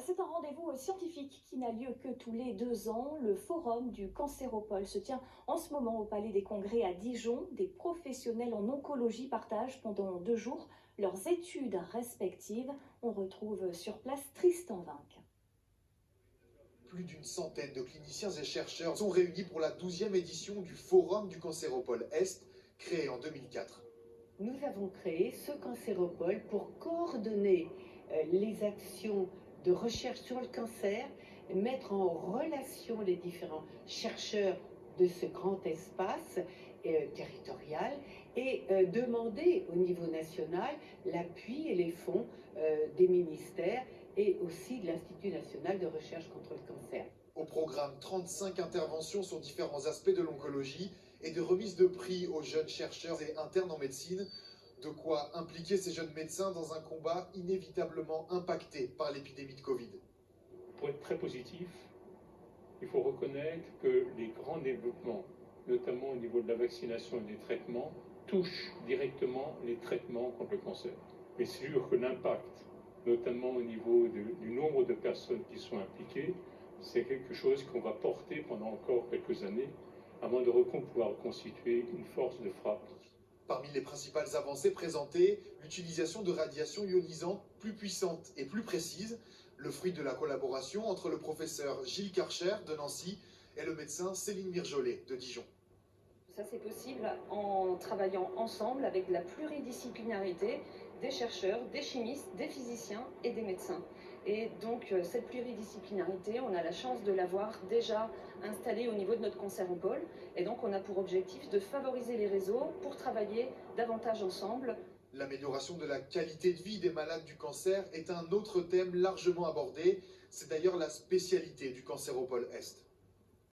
C'est un rendez-vous scientifique qui n'a lieu que tous les 2 ans. Le forum du cancéropole se tient en ce moment au Palais des Congrès à Dijon. Des professionnels en oncologie partagent pendant 2 jours leurs études respectives. On retrouve sur place Tristan Vinck. Plus d'une centaine de cliniciens et chercheurs sont réunis pour la 12e édition du Forum du cancéropole Est, créé en 2004. Nous avons créé ce cancéropole pour coordonner les actions de recherche sur le cancer, mettre en relation les différents chercheurs de ce grand espace territorial et demander au niveau national l'appui et les fonds des ministères et aussi de l'Institut national de recherche contre le cancer. Au programme, 35 interventions sur différents aspects de l'oncologie et de remise de prix aux jeunes chercheurs et internes en médecine. De quoi impliquer ces jeunes médecins dans un combat inévitablement impacté par l'épidémie de Covid. Pour être très positif, il faut reconnaître que les grands développements, notamment au niveau de la vaccination et des traitements, touchent directement les traitements contre le cancer. Mais c'est sûr que l'impact, notamment au niveau du nombre de personnes qui sont impliquées, c'est quelque chose qu'on va porter pendant encore quelques années, avant de pouvoir constituer une force de frappe. Parmi les principales avancées présentées, l'utilisation de radiations ionisantes plus puissantes et plus précises, le fruit de la collaboration entre le professeur Gilles Karcher de Nancy et le médecin Céline Mirjolet de Dijon. Ça, c'est possible en travaillant ensemble avec de la pluridisciplinarité des chercheurs, des chimistes, des physiciens et des médecins. Et donc, cette pluridisciplinarité, on a la chance de l'avoir déjà installée au niveau de notre cancéropole. Et donc, on a pour objectif de favoriser les réseaux pour travailler davantage ensemble. L'amélioration de la qualité de vie des malades du cancer est un autre thème largement abordé. C'est d'ailleurs la spécialité du cancéropole Est.